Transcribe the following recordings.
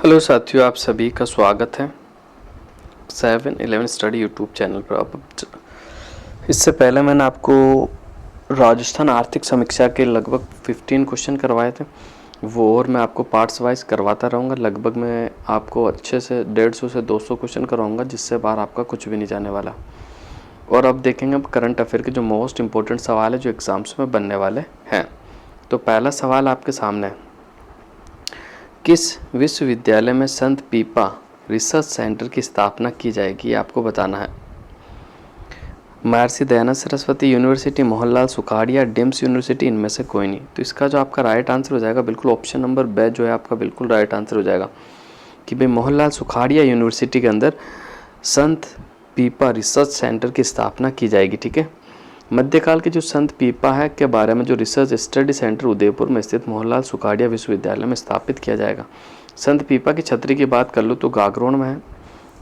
Hello साथियों, आप सभी का स्वागत है 7-11 स्टडी यूट्यूब चैनल पर। अब इससे पहले मैंने आपको राजस्थान आर्थिक समीक्षा के लगभग 15 क्वेश्चन करवाए थे, वो और मैं आपको पार्ट्स वाइज करवाता रहूँगा। लगभग मैं आपको अच्छे से 150 से 200 क्वेश्चन करवाऊँगा, जिससे बाहर आपका कुछ भी नहीं जाने वाला। और अब देखेंगे अब करंट अफेयर के जो मोस्ट इंपॉर्टेंट सवाल है जो एग्ज़ाम्स में बनने वाले हैं। तो पहला सवाल आपके सामने है, किस विश्वविद्यालय में संत पीपा रिसर्च सेंटर की स्थापना की जाएगी, ये आपको बताना है। Maharshi Dayanand Saraswati university, Mohanlal Sukhadia, dims university, इनमें से कोई नहीं। तो इसका जो आपका राइट आंसर हो जाएगा बिल्कुल ऑप्शन नंबर बी जो है आपका बिल्कुल राइट आंसर हो जाएगा कि भाई मोहनलाल सुखाड़िया यूनिवर्सिटी के अंदर संत पीपा रिसर्च सेंटर की स्थापना की जाएगी। ठीक है। मध्यकाल के जो संत पीपा है के बारे में जो रिसर्च स्टडी सेंटर उदयपुर में स्थित मोहनलाल सुखाड़िया विश्वविद्यालय में स्थापित किया जाएगा। संत पीपा की छतरी की बात कर लो तो गागरोन में है,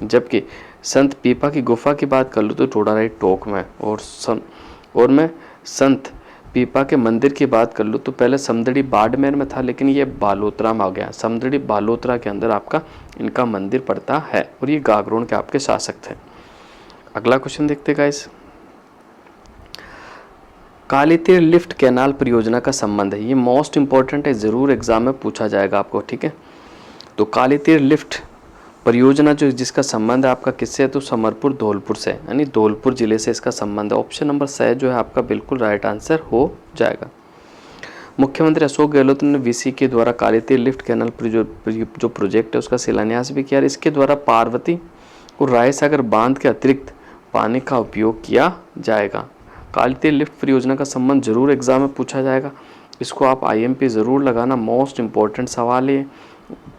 जबकि संत पीपा की गुफा की बात कर लो तो टोडाराई टोक में। और मैं संत पीपा के मंदिर की बात कर लूँ तो पहले समदड़ी बाड़मेर में था, लेकिन ये बालोतरा में आ गया। समदड़ी बालोतरा के अंदर आपका इनका मंदिर पड़ता है और ये गागरोन के आपके शासक थे। अगला क्वेश्चन देखते गाइस, कालीतीर लिफ्ट कैनाल परियोजना का संबंध है। ये मोस्ट इंपॉर्टेंट है, जरूर एग्जाम में पूछा जाएगा आपको। ठीक है। तो कालीतीर लिफ्ट परियोजना जो जिसका संबंध है आपका किससे है, तो समरपुर धौलपुर से, यानी धौलपुर जिले से इसका संबंध है। ऑप्शन नंबर सी जो है आपका बिल्कुल राइट आंसर हो जाएगा। मुख्यमंत्री अशोक गहलोत ने वीसी के द्वारा कालीतीर लिफ्ट कैनाल जो प्रोजेक्ट है उसका शिलान्यास भी किया। इसके द्वारा पार्वती और रायसागर बांध के अतिरिक्त पानी का उपयोग किया जाएगा। कालीतीर लिफ्ट परियोजना का संबंध जरूर एग्जाम में पूछा जाएगा, इसको आप आईएमपी जरूर लगाना। मोस्ट इंपॉर्टेंट सवाल ये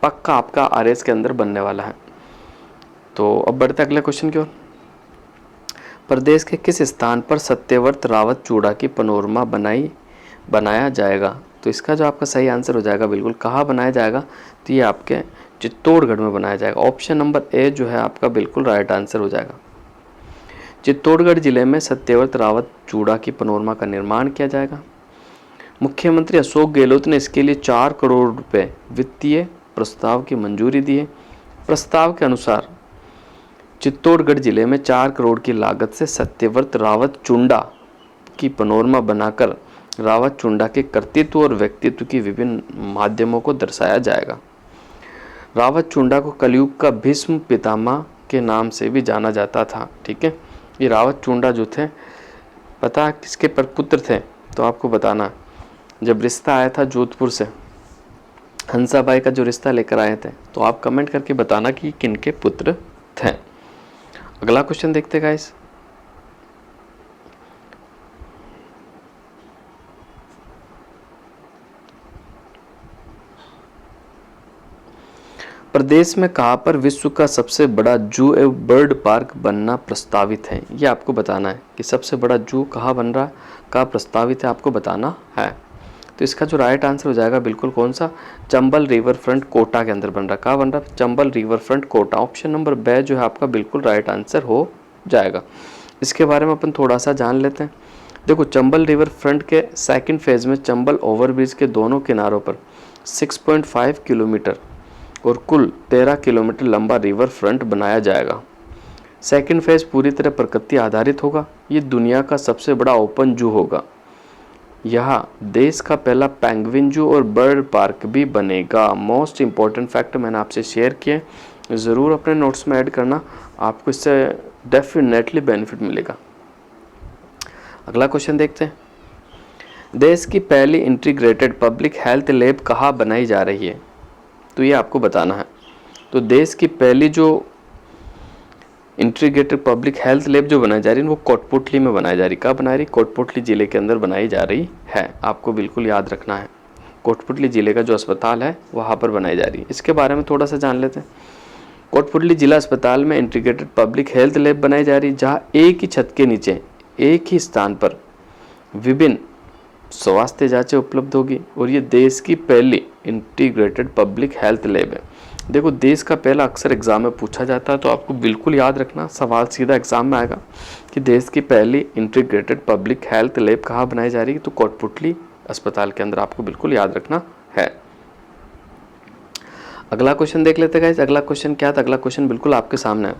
पक्का आपका आरएस के अंदर बनने वाला है। तो अब बढ़ते अगले क्वेश्चन की ओर। प्रदेश के किस स्थान पर सत्यव्रत रावत चूड़ा की पनोरमा बनाया जाएगा? तो इसका जो आपका सही आंसर हो जाएगा बिल्कुल कहाँ बनाया जाएगा, तो ये आपके चित्तौड़गढ़ में बनाया जाएगा। ऑप्शन नंबर ए जो है आपका बिल्कुल राइट आंसर हो जाएगा। चित्तौड़गढ़ जिले में सत्यव्रत रावत चूड़ा की पनोरमा का निर्माण किया जाएगा। मुख्यमंत्री अशोक गहलोत ने इसके लिए 4 करोड़ रुपए वित्तीय प्रस्ताव की मंजूरी दी है। प्रस्ताव के अनुसार चित्तौड़गढ़ जिले में 4 करोड़ की लागत से सत्यव्रत रावत चूड़ा की पनोरमा बनाकर रावत चूड़ा के कर्तृत्व और व्यक्तित्व की विभिन्न माध्यमों को दर्शाया जाएगा। रावत चूड़ा को कलयुग का भीष्म पितामह के नाम से भी जाना जाता था। ठीक है। ये रावत चूड़ा जो थे, पता किसके प्रपुत्र थे? तो आपको बताना, जब रिश्ता आया था जोधपुर से, हंसाबाई का जो रिश्ता लेकर आए थे, तो आप कमेंट करके बताना कि किनके पुत्र थे। अगला क्वेश्चन देखते गाइस, प्रदेश में कहाँ पर विश्व का सबसे बड़ा जू एवं बर्ड पार्क बनना प्रस्तावित है? ये आपको बताना है कि सबसे बड़ा जू कहाँ बन रहा, कहाँ प्रस्तावित है, आपको बताना है। तो इसका जो राइट आंसर हो जाएगा बिल्कुल कौन सा, चंबल रिवर फ्रंट कोटा के अंदर बन रहा। कहाँ बन रहा? Chambal river front Kota. Option number B जो है आपका बिल्कुल राइट आंसर हो जाएगा। इसके बारे में अपन थोड़ा सा जान लेते हैं। देखो, चंबल रिवर फ्रंट के सेकंड फेज में चंबल ओवरब्रिज के दोनों किनारों पर 6.5 किलोमीटर और कुल 13 किलोमीटर लंबा रिवर फ्रंट बनाया जाएगा। सेकंड फेज पूरी तरह प्रकृति आधारित होगा। ये दुनिया का सबसे बड़ा ओपन जू होगा। यहाँ देश का पहला पेंगुइन जू और बर्ड पार्क भी बनेगा। मोस्ट इंपॉर्टेंट फैक्ट मैंने आपसे शेयर किए, ज़रूर अपने नोट्स में ऐड करना, आपको इससे डेफिनेटली बेनिफिट मिलेगा। अगला क्वेश्चन देखते हैं, देश की पहली इंटीग्रेटेड पब्लिक हेल्थ लैब कहाँ बनाई जा रही है? तो ये आपको बताना है। तो देश की पहली जो इंटीग्रेटेड पब्लिक हेल्थ लैब जो बनाई जा रही है वो कोटपुतली में बनाई जा रही। कहाँ बना रही? कोटपुतली जिले के अंदर बनाई जा रही है। आपको बिल्कुल याद रखना है, कोटपुतली जिले का जो अस्पताल है वहाँ पर बनाई जा रही है। इसके बारे में थोड़ा सा जान लेते हैं। कोटपुतली जिला अस्पताल में इंटीग्रेटेड पब्लिक हेल्थ लैब बनाई जा रही है, जहाँ एक ही छत के नीचे एक ही स्थान पर विभिन्न स्वास्थ्य जांचें उपलब्ध होगी और ये देश की पहली इंटीग्रेटेड पब्लिक हेल्थ लैब है। देखो, देश का पहला अक्सर एग्जाम में पूछा जाता है, तो आपको बिल्कुल याद रखना, सवाल सीधा एग्जाम में आएगा कि देश की पहली इंटीग्रेटेड पब्लिक हेल्थ लैब कहाँ बनाई जा रही है, तो कोटपुतली अस्पताल के अंदर। आपको बिल्कुल याद रखना है। अगला क्वेश्चन देख लेते हैं गाइस। अगला क्वेश्चन क्या था? अगला क्वेश्चन बिल्कुल आपके सामने है।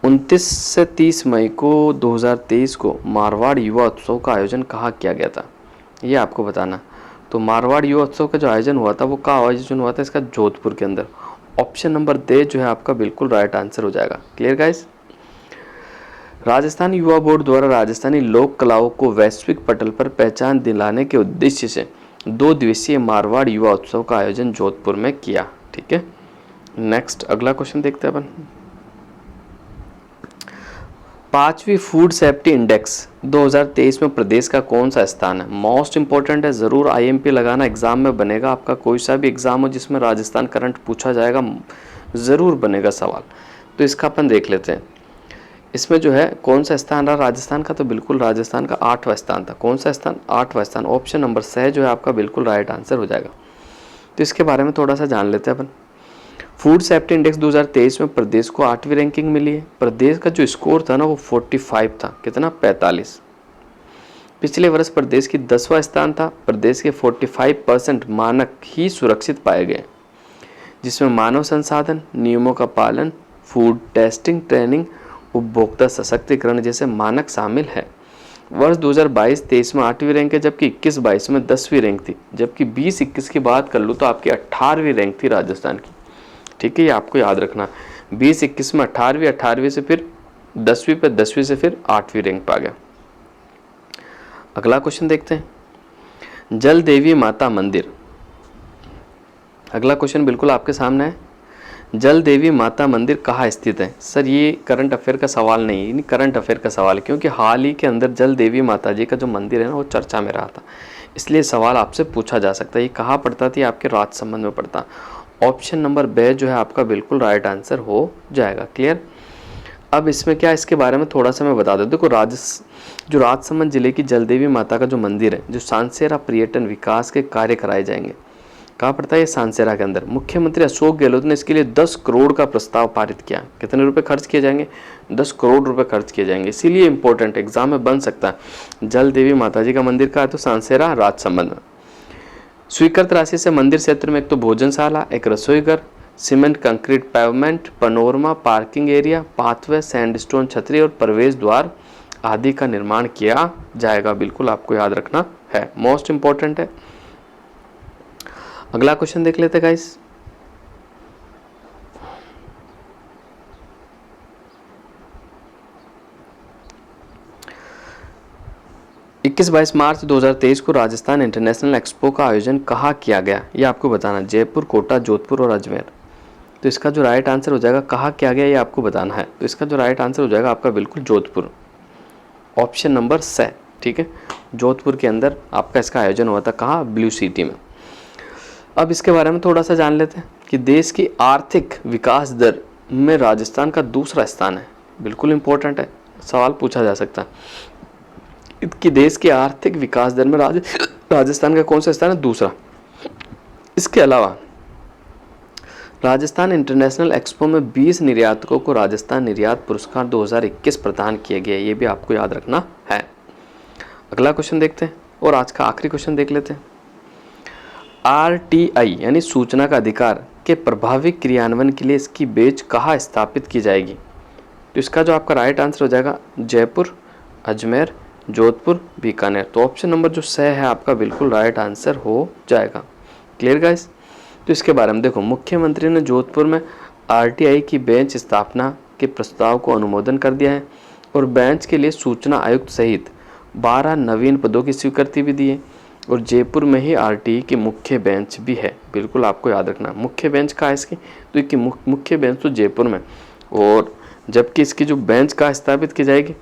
29 से 30 मई को 2023 को मारवाड़ युवा उत्सव का आयोजन कहाँ किया गया था, ये आपको बताना। तो मारवाड़ युवा उत्सव का जो आयोजन हुआ था वो कहाँ आयोजन हुआ था? इसका जोधपुर के अंदर। ऑप्शन नंबर दे जो है आपका बिल्कुल राइट आंसर हो जाएगा। Clear guys? राजस्थान युवा बोर्ड द्वारा राजस्थानी लोक कलाओं को वैश्विक पटल पर पहचान दिलाने के उद्देश्य से 2 दिवसीय मारवाड़ युवा उत्सव का आयोजन जोधपुर में किया। ठीक है, नेक्स्ट अगला क्वेश्चन देखते हैं अपन। 5वीं फूड सेफ्टी इंडेक्स 2023 में प्रदेश का कौन सा स्थान है? मोस्ट इंपॉर्टेंट है, ज़रूर आईएमपी लगाना, एग्जाम में बनेगा। आपका कोई सा भी एग्जाम हो जिसमें राजस्थान करंट पूछा जाएगा, ज़रूर बनेगा सवाल। तो इसका अपन देख लेते हैं। इसमें जो है कौन सा स्थान रहा राजस्थान का? तो बिल्कुल राजस्थान का 8वां स्थान था। कौन सा स्थान? 8वां स्थान। ऑप्शन नंबर स जो है आपका बिल्कुल राइट आंसर हो जाएगा। तो इसके बारे में थोड़ा सा जान लेते हैं अपन। फूड सेफ्टी इंडेक्स 2023 में प्रदेश को 8वीं रैंकिंग मिली है। प्रदेश का जो स्कोर था ना वो 45 था। कितना? 45। पिछले वर्ष प्रदेश की 10वां स्थान था। प्रदेश के 45% मानक ही सुरक्षित पाए गए, जिसमें मानव संसाधन, नियमों का पालन, फूड टेस्टिंग, ट्रेनिंग, उपभोक्ता सशक्तिकरण जैसे मानक शामिल है। वर्ष 2022-23 में 8वीं रैंक है, जबकि 21-22 में 10वीं रैंक थी। जबकि 20-21 की बात कर लूँ तो आपकी 18वीं रैंक थी राजस्थान की। ठीक है, ये आपको याद रखना। 20-21 में 18वीं, 18वीं से फिर 10वीं पे, 10वीं से फिर 8वीं रैंक पे आ गया। अगला क्वेश्चन देखते हैं। जल देवी माता मंदिर, अगला क्वेश्चन बिल्कुल आपके सामने है। जल देवी माता मंदिर कहाँ स्थित है? सर ये करंट अफेयर का सवाल नहीं है, करंट अफेयर का सवाल है, क्योंकि हाल ही के अंदर जल देवी माता जी का जो मंदिर है ना वो चर्चा में रहा था, इसलिए सवाल आपसे पूछा जा सकता है। ये कहाँ पड़ता था? आपके राजसमंद में पड़ता। ऑप्शन नंबर बे जो है आपका बिल्कुल राइट आंसर हो जाएगा। क्लियर? अब इसमें क्या, इसके बारे में थोड़ा सा मैं बता दूं। देखो जो राजसमंद जिले की जल देवी माता का जो मंदिर है, जो सांसेरा पर्यटन विकास के कार्य कराए जाएंगे, कहाँ पड़ता है? ये सांसेरा के अंदर। मुख्यमंत्री अशोक गहलोत ने इसके लिए 10 करोड़ का प्रस्ताव पारित किया। कितने रुपए खर्च किए जाएंगे? 10 करोड़ रुपए खर्च किए जाएंगे। इसीलिए इंपॉर्टेंट एग्जाम में बन सकता है। जल देवी माता जी का मंदिर का है तो सांसेरा, राजसमंद में। स्वीकृत राशि से मंदिर क्षेत्र में एक तो भोजनशाला, एक रसोई घर, cement concrete pavement, panorama, parking area, pathway, sandstone छतरी और प्रवेश द्वार आदि का निर्माण किया जाएगा। बिल्कुल आपको याद रखना है, मोस्ट इंपॉर्टेंट है। अगला क्वेश्चन देख लेते गाइस। इक्कीस 22 मार्च 2023 को राजस्थान इंटरनेशनल एक्सपो का आयोजन कहाँ किया गया, ये आपको बताना। जयपुर, कोटा, जोधपुर और अजमेर। तो इसका जो राइट आंसर हो जाएगा कहाँ किया गया, ये आपको बताना है। तो इसका जो राइट आंसर हो जाएगा आपका बिल्कुल जोधपुर। ऑप्शन नंबर स। ठीक है, जोधपुर के अंदर आपका इसका आयोजन हुआ था। कहाँ? ब्लू सिटी में। अब इसके बारे में थोड़ा सा जान लेते हैं कि देश की आर्थिक विकास दर में राजस्थान का दूसरा स्थान है। बिल्कुल इंपॉर्टेंट है, सवाल पूछा जा सकता है कि देश की आर्थिक विकास दर में राजस्थान का कौन सा स्थान है? दूसरा। इसके अलावा राजस्थान इंटरनेशनल एक्सपो में 20 निर्यातकों को राजस्थान निर्यात पुरस्कार 2021 प्रदान किए गए। ये भी आपको याद रखना है। अगला क्वेश्चन देखते हैं और आज का आखिरी क्वेश्चन देख लेते हैं। RTI यानी सूचना का अधिकार के प्रभावी क्रियान्वयन के लिए इसकी बेंच कहाँ स्थापित की जाएगी? तो इसका जो आपका राइट आंसर हो जाएगा जयपुर, अजमेर, जोधपुर, बीकानेर। तो ऑप्शन नंबर जो स है आपका बिल्कुल राइट आंसर हो जाएगा। Clear guys? तो इसके बारे में देखो, मुख्यमंत्री ने जोधपुर में RTI की बेंच स्थापना के प्रस्ताव को अनुमोदन कर दिया है और बेंच के लिए सूचना आयुक्त सहित 12 नवीन पदों की स्वीकृति भी दी है। और जयपुर में ही RTI की मुख्य बेंच भी है। बिल्कुल आपको याद रखना, मुख्य बेंच कहाँ है इसकी? तो इसकी मुख्य बेंच तो जयपुर में, और जबकि इसकी जो बेंच कहाँ स्थापित की जाएगी,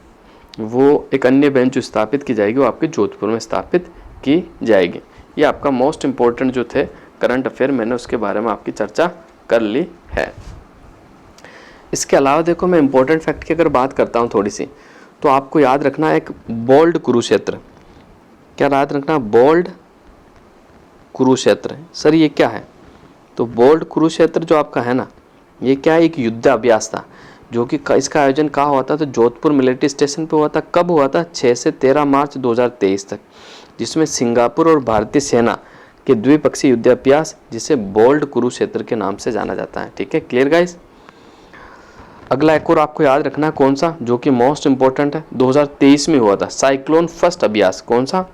वो एक अन्य बेंच जो स्थापित की जाएगी वो आपके जोधपुर में स्थापित की जाएगी। ये आपका मोस्ट इम्पोर्टेंट जो थे करंट अफेयर, मैंने उसके बारे में आपकी चर्चा कर ली है। इसके अलावा देखो, मैं इंपॉर्टेंट फैक्ट की अगर बात करता हूँ थोड़ी सी, तो आपको याद रखना एक बोल्ड कुरुक्षेत्र। क्या याद रखना? बोल्ड कुरुक्षेत्र। सर ये क्या है? तो बोल्ड कुरुक्षेत्र जो आपका है ना, ये क्या है? एक युद्धाभ्यास था जो कि इसका आयोजन कहाँ हुआ था? तो जोधपुर मिलिट्री स्टेशन पे हुआ था। कब हुआ था? 6 से 13 मार्च 2023 तक, जिसमें सिंगापुर और भारतीय सेना के द्विपक्षीय युद्धाभ्यास, जिसे बोल्ड कुरुक्षेत्र के नाम से जाना जाता है। ठीक है, क्लियर गाइस। अगला एक और आपको याद रखना है, कौन सा, जो कि मोस्ट इंपॉर्टेंट है, 2023 में हुआ था, साइक्लोन फर्स्ट अभ्यास। कौन सा,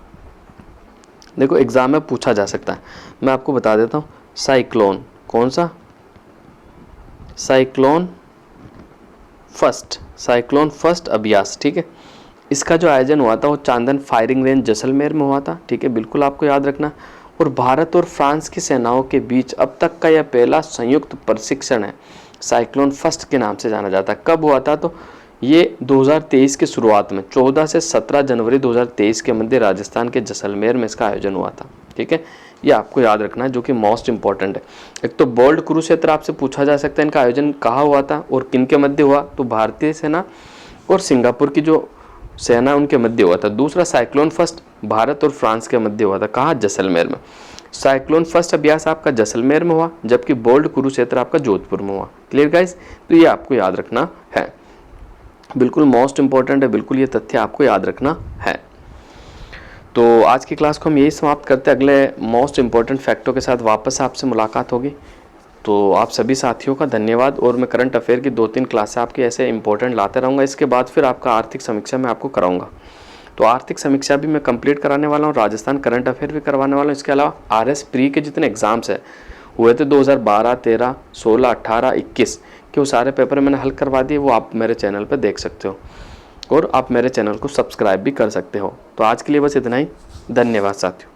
देखो एग्जाम में पूछा जा सकता है, मैं आपको बता देता हूँ। साइक्लोन, कौन सा, साइक्लोन फर्स्ट अभ्यास। ठीक है, इसका जो आयोजन हुआ था वो चांदन फायरिंग रेंज जैसलमेर में हुआ था। ठीक है, बिल्कुल आपको याद रखना। और भारत और फ्रांस की सेनाओं के बीच अब तक का यह पहला संयुक्त प्रशिक्षण है, साइक्लोन फर्स्ट के नाम से जाना जाता है। कब हुआ था, तो ये 2023 की शुरुआत में 14 से 17 जनवरी 2023 के मध्य राजस्थान के जैसलमेर में इसका आयोजन हुआ था। ठीक है, ये आपको याद रखना है, जो कि मोस्ट इंपॉर्टेंट है। एक तो बोल्ड कुरुक्षेत्र आपसे पूछा जा सकता है, इनका आयोजन कहाँ हुआ था और किन के मध्य हुआ, तो भारतीय सेना और सिंगापुर की जो सेना उनके मध्य हुआ था। दूसरा, साइक्लोन फर्स्ट भारत और फ्रांस के मध्य हुआ था, कहाँ, जैसलमेर में। साइक्लोन फर्स्ट अभ्यास आपका जैसलमेर में हुआ, जबकि बोल्ड कुरुक्षेत्र आपका जोधपुर में हुआ। क्लियर गाइस, तो ये आपको याद रखना है, बिल्कुल मोस्ट इंपॉर्टेंट है, बिल्कुल ये तथ्य आपको याद रखना है। तो आज की क्लास को हम यही समाप्त करते हैं, अगले मोस्ट इंपॉर्टेंट फैक्टों के साथ वापस आपसे मुलाकात होगी। तो आप सभी साथियों का धन्यवाद, और मैं करंट अफेयर की 2-3 क्लासें आपकी ऐसे इंपॉर्टेंट लाते रहूँगा। इसके बाद फिर आपका आर्थिक समीक्षा मैं आपको कराऊंगा। तो आर्थिक समीक्षा भी मैं कंप्लीट कराने वाला हूँ, राजस्थान करंट अफेयर भी करवाने वाला हूँ। इसके अलावा RS प्री के जितने एग्जाम्स हैं हुए थे 2012, 13, 16, 18, 21 के, वो सारे पेपर मैंने हल करवा दिए, वो आप मेरे चैनल पर देख सकते हो, और आप मेरे चैनल को सब्सक्राइब भी कर सकते हो। तो आज के लिए बस इतना ही, धन्यवाद साथियों।